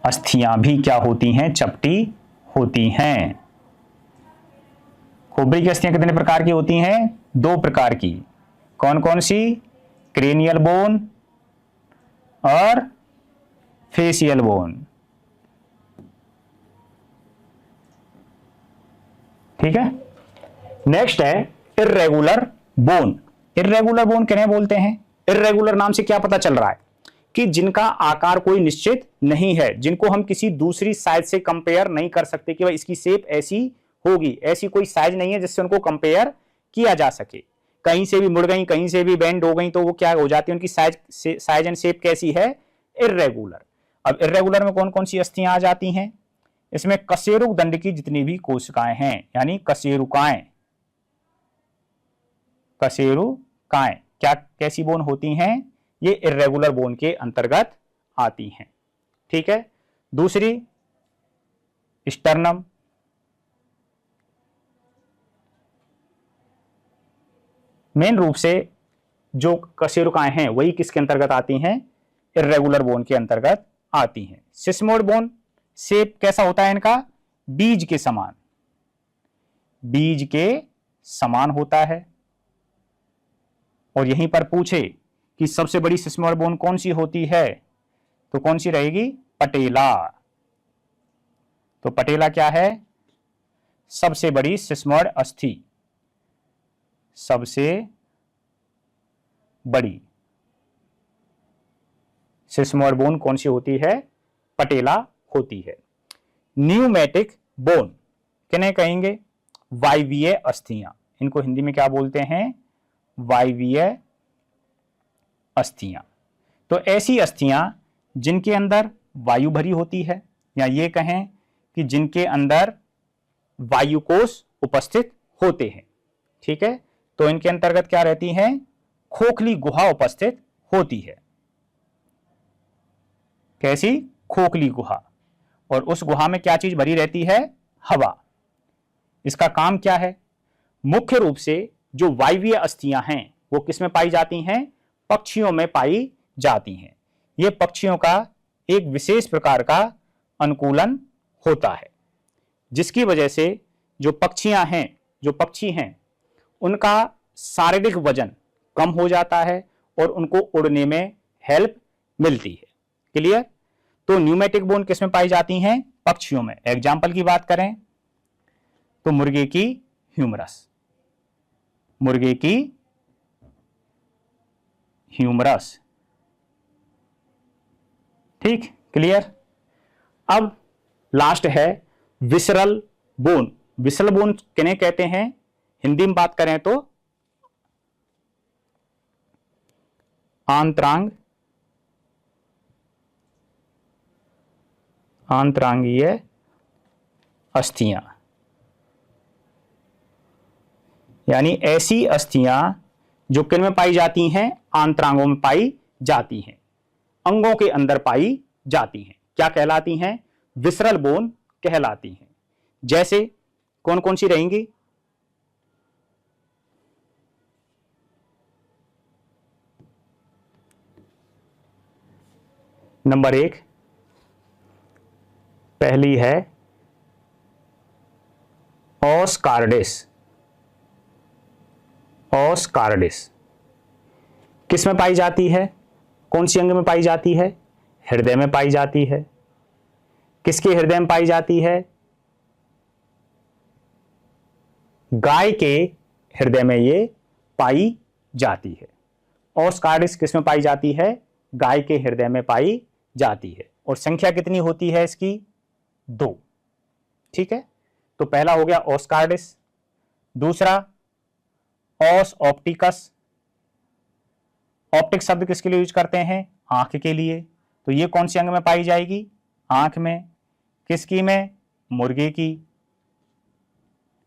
अस्थियां भी क्या होती हैं, चपटी होती हैं। खोपड़ी की अस्थियां कितने प्रकार की होती हैं, 2 प्रकार की। कौन कौन सी, क्रेनियल बोन और फेशियल बोन। ठीक है, नेक्स्ट है इर्रेगुलर बोन। इर्रेगुलर बोन किन्हें बोलते हैं, इर्रेगुलर नाम से क्या पता चल रहा है कि जिनका आकार कोई निश्चित नहीं है, जिनको हम किसी दूसरी साइज से कंपेयर नहीं कर सकते कि भाई इसकी शेप ऐसी होगी, ऐसी कोई साइज नहीं है जिससे उनको कंपेयर किया जा सके। कहीं से भी मुड़ गई, कहीं से भी बेंड हो गई, तो वो क्या हो जाती है, उनकी साइज एंड शेप कैसी है, इर्रेगुलर। अब इर्रेगुलर में कौन कौन सी अस्थियां आ जाती हैं? इसमें कशेरुक दंड की जितनी भी कोशिकाएं हैं, यानी कशेरुकाएं, कशेरुकाएं क्या कैसी बोन होती हैं? ये इर्रेगुलर बोन के अंतर्गत आती हैं। ठीक है। दूसरी स्टर्नम, मेन रूप से जो कशेरुकाएं हैं वही किसके अंतर्गत आती हैं? इर्रेगुलर बोन के अंतर्गत आती हैं। सिस्मोइड बोन शेप कैसा होता है इनका? बीज के समान, बीज के समान होता है। और यहीं पर पूछे कि सबसे बड़ी सिस्मोइड बोन कौन सी होती है, तो कौन सी रहेगी? पटेला। तो पटेला क्या है? सबसे बड़ी सिस्मोइड अस्थि, सबसे बड़ी सिस्मोइड बोन कौन सी होती है? पटेला होती है। न्यूमेटिक बोन किन्हें कहेंगे? वायवीय अस्थियां। इनको हिंदी में क्या बोलते हैं? वायवीय अस्थियां। तो ऐसी अस्थियां जिनके अंदर वायु भरी होती है, या ये कहें कि जिनके अंदर वायु कोश उपस्थित होते हैं। ठीक है। तो इनके अंतर्गत क्या रहती हैं? खोखली गुहा उपस्थित होती है। कैसी? खोखली गुहा। और उस गुहा में क्या चीज भरी रहती है? हवा। इसका काम क्या है? मुख्य रूप से जो वायवीय अस्थियां हैं वो किस में पाई जाती हैं? पक्षियों में पाई जाती हैं। ये पक्षियों का एक विशेष प्रकार का अनुकूलन होता है, जिसकी वजह से जो पक्षियां हैं, जो पक्षी हैं, उनका शारीरिक वजन कम हो जाता है और उनको उड़ने में हेल्प मिलती है। क्लियर? तो न्यूमेटिक बोन किस में पाई जाती हैं? पक्षियों में। एग्जाम्पल की बात करें तो मुर्गे की ह्यूमरस, मुर्गे की ह्यूमरस। ठीक, क्लियर? अब लास्ट है विसरल बोन। विसरल बोन किन्हें कहते हैं? हिंदी में बात करें तो आंतरांग, आंतरांगीय अस्थियां, यानी ऐसी अस्थियां जो किन में पाई जाती हैं? आंतरांगों में पाई जाती हैं, अंगों के अंदर पाई जाती हैं। क्या कहलाती हैं? विसरल बोन कहलाती हैं। जैसे कौन कौन सी रहेंगी? नंबर 1, पहली है ओस्कार्डिस। ओस्कार्डिस किस में पाई जाती है? कौन सी अंग में पाई जाती है? हृदय में पाई जाती है। किसके हृदय में पाई जाती है? गाय के हृदय में ये पाई जाती है। ओस्कार्डिस किस में पाई जाती है? गाय के हृदय में पाई जाती है। और संख्या कितनी होती है इसकी? 2। ठीक है। तो पहला हो गया ओस्कार्डिस। दूसरा ओस ऑप्टिकस। ऑप्टिक शब्द किसके लिए यूज करते हैं? आंख के लिए। तो ये कौन सी अंग में पाई जाएगी? आंख में। किसकी में? मुर्गे की।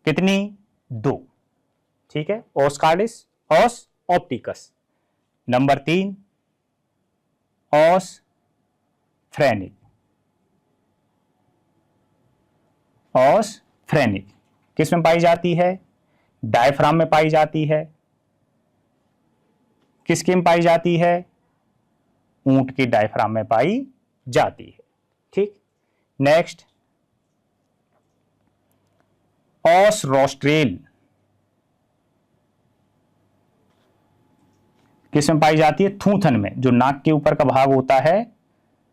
कितनी? 2। ठीक है। ओस्कार्डिस, ओस ऑप्टिकस। नंबर 3 ओस फ्रेनिक। ओस फ्रेनिक किस में पाई जाती है? डायफ्राम में पाई जाती है। किसके में पाई जाती है? ऊंट की डायफ्राम में पाई जाती है। ठीक। नेक्स्ट ओस रोस्ट्रेल किस में पाई जाती है? थूथन में। जो नाक के ऊपर का भाग होता है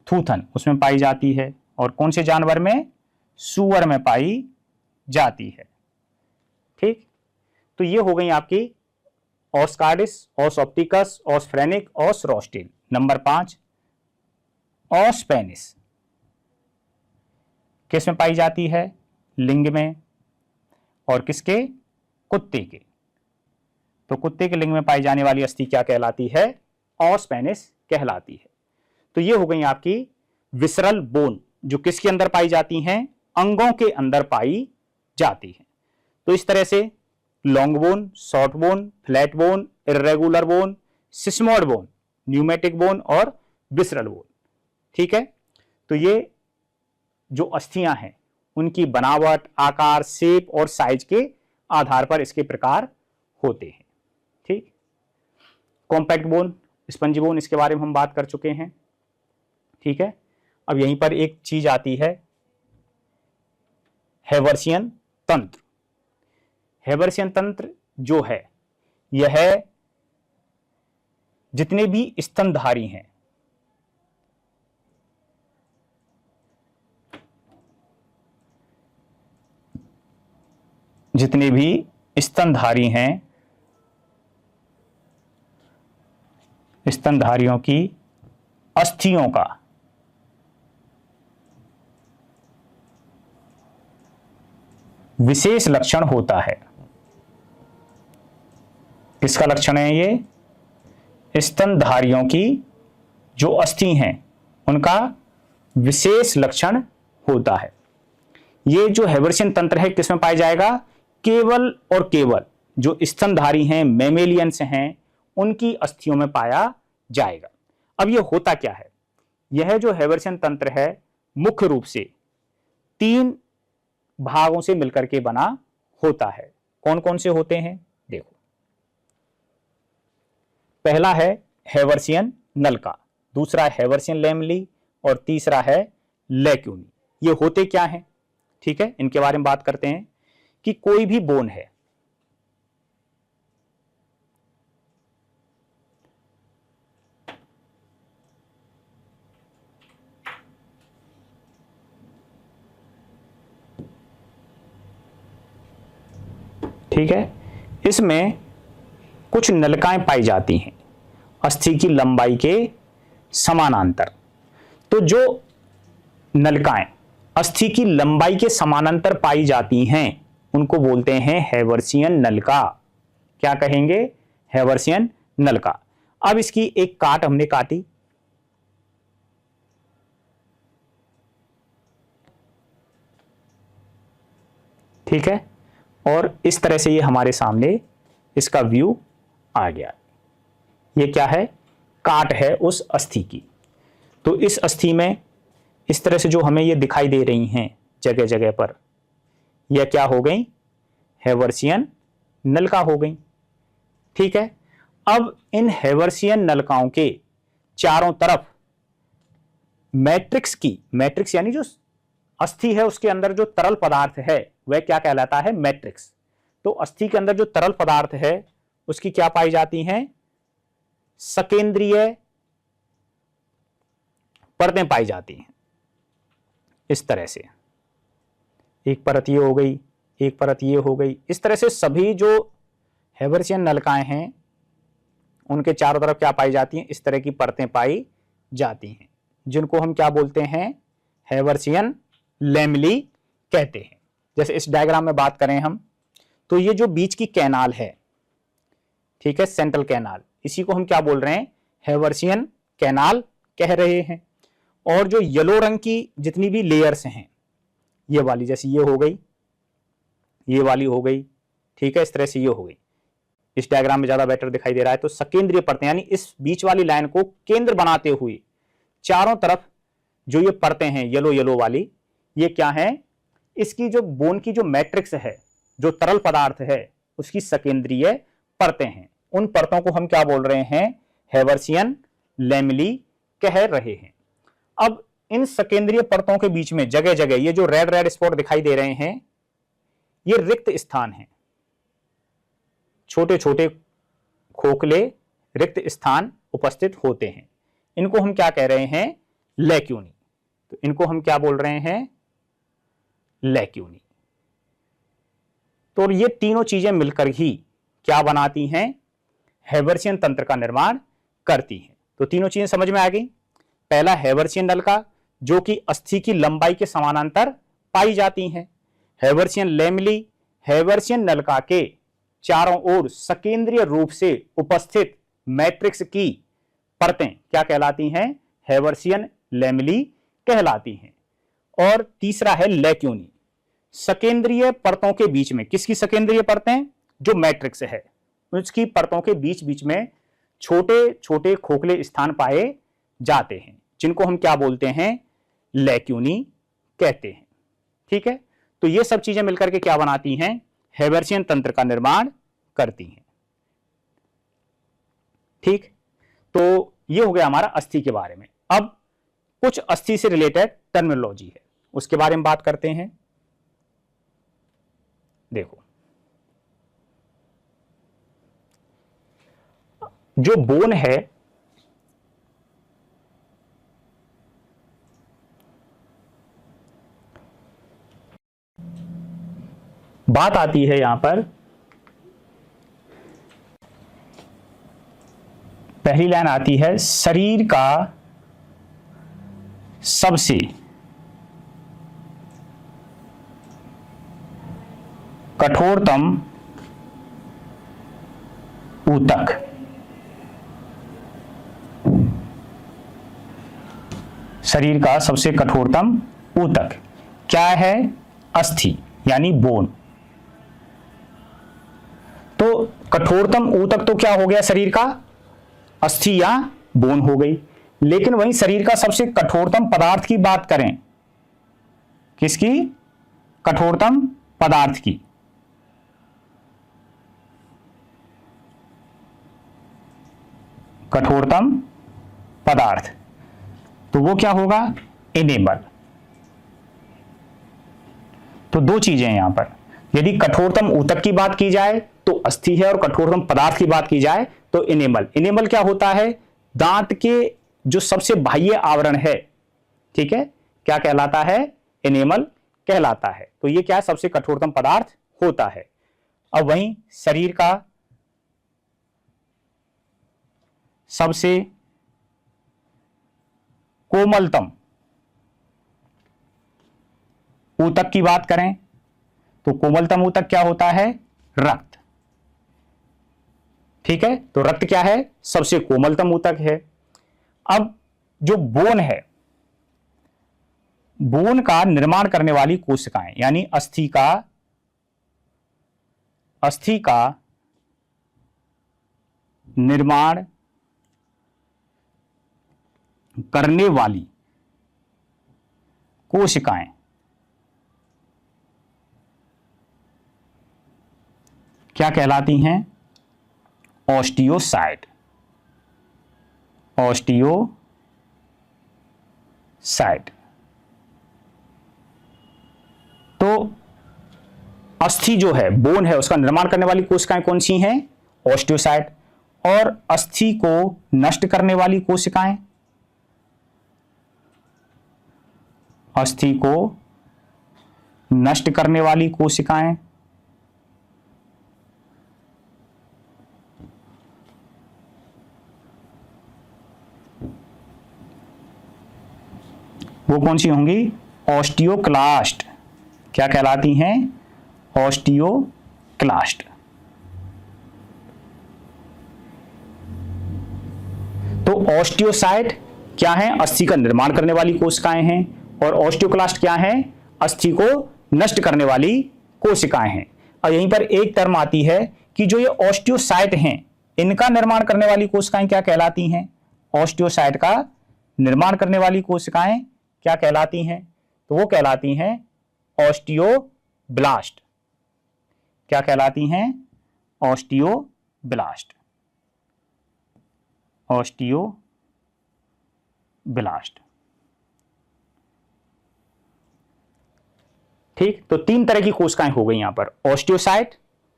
थूथन, उसमें पाई जाती है। और कौन से जानवर में? सूअर में पाई जाती है। ठीक। तो ये हो गई आपकी ओस्कार्डिस, ओस ऑप्टिकस, ओस फ्रेनिक, ओस रोस्ट्रेल। नंबर 5 ओस पेनिस किस में पाई जाती है? लिंग में। और किसके? कुत्ते के। तो कुत्ते के लिंग में पाई जाने वाली अस्थि क्या कहलाती है? ओस पेनिस कहलाती है। तो ये हो गई आपकी विसरल बोन जो किसके अंदर पाई जाती हैं, अंगों के अंदर पाई जाती है। तो इस तरह से long bone, short bone, flat bone, irregular bone, sesamoid bone, pneumatic bone और विसरल बोन। ठीक है, तो ये जो अस्थियां हैं उनकी बनावट, आकार, शेप और साइज के आधार पर इसके प्रकार होते हैं। ठीक, कॉम्पैक्ट बोन, स्पंजी बोन, इसके बारे में हम बात कर चुके हैं। ठीक है, अब यहीं पर एक चीज आती है, हैवर्सियन तंत्र। हैवर्सियन तंत्र जो है यह जितने भी स्तनधारी हैं, जितने भी स्तनधारी हैं, स्तनधारियों की अस्थियों का विशेष लक्षण होता है। किसका लक्षण है ये? स्तनधारियों की जो अस्थि हैं उनका विशेष लक्षण होता है। ये जो हैवर्सियन तंत्र है किसमें पाया जाएगा? केवल और केवल जो स्तनधारी हैं, मैमेलियंस हैं, उनकी अस्थियों में पाया जाएगा। अब ये होता क्या है? यह जो हैवर्सियन तंत्र है मुख्य रूप से 3 भागों से मिलकर के बना होता है। कौन कौन से होते हैं देखो। पहला है हैवर्सियन नलका, दूसरा है हैवर्सियन लैमली और तीसरा है लैक्यूनी। ये होते क्या हैं? ठीक है, इनके बारे में बात करते हैं कि कोई भी बोन है, ठीक है, इसमें कुछ नलिकाएं पाई जाती हैं अस्थि की लंबाई के समानांतर। तो जो नलिकाएं अस्थि की लंबाई के समानांतर पाई जाती हैं उनको बोलते हैं हैवर्सियन नलिका। क्या कहेंगे? हैवर्सियन नलिका। अब इसकी एक काट हमने काटी, ठीक है, और इस तरह से ये हमारे सामने इसका व्यू आ गया। ये क्या है? काट है उस अस्थि की। तो इस अस्थि में इस तरह से जो हमें ये दिखाई दे रही हैं जगह जगह पर, यह क्या हो गई? हैवर्सियन नलिका हो गई। ठीक है, अब इन हैवर्सियन नलिकाओं के चारों तरफ मैट्रिक्स यानी जो अस्थि है उसके अंदर जो तरल पदार्थ है वह क्या कहलाता है? मैट्रिक्स। तो अस्थि के अंदर जो तरल पदार्थ है उसकी क्या पाई जाती हैं? सकेंद्रीय परतें पाई जाती हैं। इस तरह से एक परत ये हो गई, एक परत ये हो गई। इस तरह से सभी जो हैवर्सियन नलिकाएं हैं उनके चारों तरफ क्या पाई जाती हैं? इस तरह की परतें पाई जाती हैं, जिनको हम क्या बोलते हैं? हैवर्सियन लैमेली कहते हैं। जैसे इस डायग्राम में बात करें हम, तो ये जो बीच की कैनाल है, ठीक है, सेंट्रल कैनाल, इसी को हम क्या बोल रहे हैं? हैवर्सियन कैनाल कह रहे हैं। और जो येलो रंग की जितनी भी लेयर्स हैं, ये वाली, जैसे ये हो गई, ये वाली हो गई, ठीक है, इस तरह से ये हो गई। इस डायग्राम में ज्यादा बेटर दिखाई दे रहा है। तो सकेंद्रीय परतें यानी इस बीच वाली लाइन को केंद्र बनाते हुए चारों तरफ जो ये परतें हैं येलो येलो वाली, ये क्या है? इसकी जो बोन की जो मैट्रिक्स है, जो तरल पदार्थ है, उसकी सकेंद्रीय परतें हैं। उन परतों को हम क्या बोल रहे हैं? हैवर्सियन लैमेली कह रहे हैं। अब इन सकेंद्रीय परतों के बीच में जगह जगह ये जो रेड रेड स्पॉट दिखाई दे रहे हैं, ये रिक्त स्थान हैं, छोटे छोटे खोखले रिक्त स्थान उपस्थित होते हैं। इनको हम क्या कह रहे हैं? लैक्यूनी। तो इनको हम क्या बोल रहे हैं? लैक्यूनी। तो ये तीनों चीजें मिलकर ही क्या बनाती हैं? हैवर्सियन तंत्र का निर्माण करती हैं। तो तीनों चीजें समझ में आ गई। पहला हैवर्सियन नलिका जो कि अस्थि की लंबाई के समानांतर पाई जाती हैं। हैवर्सियन लैमेली, हैवर्सियन नलिका के चारों ओर सकेंद्रीय रूप से उपस्थित मैट्रिक्स की परतें क्या कहलाती हैं? हैवर्सियन लैमेली कहलाती हैं। और तीसरा है लैक्यूनी, सकेंद्रीय परतों के बीच में। किसकी सकेंद्रीय परतें? जो मैट्रिक्स है उसकी परतों के बीच बीच में छोटे छोटे खोखले स्थान पाए जाते हैं, जिनको हम क्या बोलते हैं? लैक्यूनी कहते हैं। ठीक है, तो ये सब चीजें मिलकर के क्या बनाती हैं? हेबर्शियन तंत्र का निर्माण करती हैं। ठीक, तो ये हो गया हमारा अस्थि के बारे में। अब कुछ अस्थि से रिलेटेड टर्मिनोलॉजी है, उसके बारे में बात करते हैं। देखो, जो बोन है बात आती है यहां पर, पहली लाइन आती है शरीर का सबसे कठोरतम ऊतक। शरीर का सबसे कठोरतम ऊतक क्या है? अस्थि यानी बोन। तो कठोरतम ऊतक तो क्या हो गया? शरीर का अस्थि या बोन हो गई। लेकिन वहीं शरीर का सबसे कठोरतम पदार्थ की बात करें, किसकी? कठोरतम पदार्थ की। कठोरतम पदार्थ, तो वो क्या होगा? इनेमल। तो दो चीजें हैं यहां पर, यदि कठोरतम ऊतक की बात की जाए तो अस्थि है, और कठोरतम पदार्थ की बात की जाए तो इनेमल। इनेमल क्या होता है? दांत के जो सबसे बाह्य आवरण है, ठीक है, क्या कहलाता है? इनेमल कहलाता है। तो ये क्या है? सबसे कठोरतम पदार्थ होता है। अब वहीं शरीर का सबसे कोमलतम ऊतक की बात करें तो कोमलतम ऊतक क्या होता है? रक्त। ठीक है, तो रक्त क्या है? सबसे कोमलतम ऊतक है। अब जो बोन है, बोन का निर्माण करने वाली कोशिकाएं, यानी अस्थि का निर्माण करने वाली कोशिकाएं क्या कहलाती हैं? ऑस्टियोसाइट। ऑस्टियोसाइट। तो अस्थि जो है, बोन है, उसका निर्माण करने वाली कोशिकाएं कौन सी हैं? ऑस्टियोसाइट। और अस्थि को नष्ट करने वाली कोशिकाएं, अस्थि को नष्ट करने वाली कोशिकाएं वो कौन सी होंगी? ऑस्टियोक्लास्ट। क्या कहलाती हैं? ऑस्टियोक्लास्ट। तो ऑस्टियोसाइट क्या है? अस्थि का निर्माण करने वाली कोशिकाएं हैं, और ऑस्टियोक्लास्ट क्या है? अस्थि को नष्ट करने वाली कोशिकाएं हैं। और यहीं पर एक टर्म आती है कि जो ये ऑस्टियोसाइट हैं, इनका निर्माण करने वाली कोशिकाएं क्या कहलाती हैं? ऑस्टियोसाइट का निर्माण करने वाली कोशिकाएं क्या कहलाती हैं? तो वो कहलाती हैं ऑस्टियोब्लास्ट। क्या कहलाती हैं? ऑस्टियोब्लास्ट। ऑस्टियोब्लास्ट। ठीक, तो तीन तरह की कोशिकाएं हो गई यहां पर, ऑस्टियोसाइट,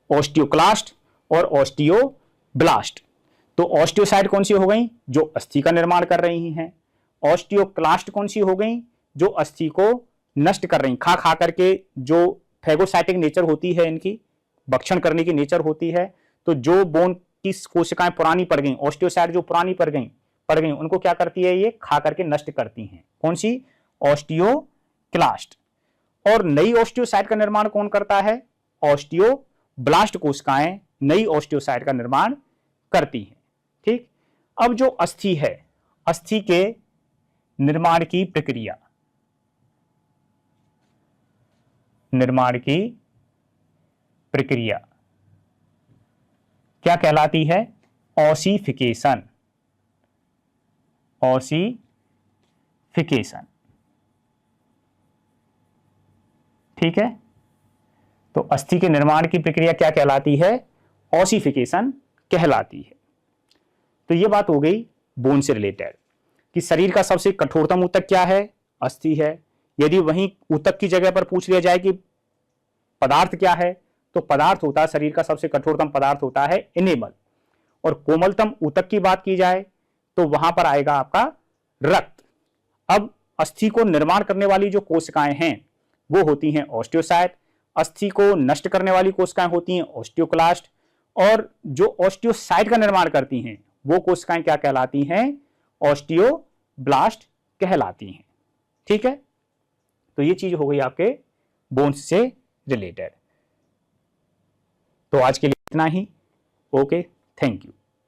ऑस्टियोक्लास्ट और ऑस्टियोब्लास्ट। तो ऑस्टियोसाइट कौन सी हो गई? जो अस्थि का निर्माण कर रही हैं। ऑस्टियोक्लास्ट कौन सी हो गई? जो अस्थि को नष्ट कर रही, खा खा करके, जो फैगोसाइटिक नेचर होती है इनकी, भक्षण करने की नेचर होती है। तो जो बोन की कोशिकाएं पुरानी पड़ गई, ऑस्टियोसाइट जो पुरानी पड़ गई, उनको क्या करती है? ये खा करके नष्ट करती हैं। कौन सी? ऑस्टियोक्लास्ट। और नई ऑस्टियोसाइट का निर्माण कौन करता है? ऑस्टियोब्लास्ट कोशिकाएं नई ऑस्टियोसाइट का निर्माण करती हैं। ठीक, अब जो अस्थि है, अस्थि के निर्माण की प्रक्रिया, निर्माण की प्रक्रिया क्या कहलाती है? ऑसिफिकेशन। ऑसिफिकेशन, ठीक है। तो अस्थि के निर्माण की प्रक्रिया क्या कहलाती है? ऑसिफिकेशन कहलाती है। तो ये बात हो गई बोन से रिलेटेड कि शरीर का सबसे कठोरतम ऊतक क्या है? अस्थि है। यदि वहीं ऊतक की जगह पर पूछ लिया जाए कि पदार्थ क्या है, तो पदार्थ होता है, शरीर का सबसे कठोरतम पदार्थ होता है इनेमल। और कोमलतम ऊतक की बात की जाए तो वहां पर आएगा आपका रक्त। अब अस्थि को निर्माण करने वाली जो कोशिकाएं हैं वो होती हैं ऑस्टियोसाइट। अस्थि को नष्ट करने वाली कोशिकाएं होती हैं ऑस्टियोक्लास्ट। और जो ऑस्टियोसाइट का निर्माण करती हैं वो कोशिकाएं क्या कहलाती हैं? ऑस्टियोब्लास्ट कहलाती हैं, ठीक है। तो ये चीज हो गई आपके बोन्स से रिलेटेड। तो आज के लिए इतना ही। Okay, thank you.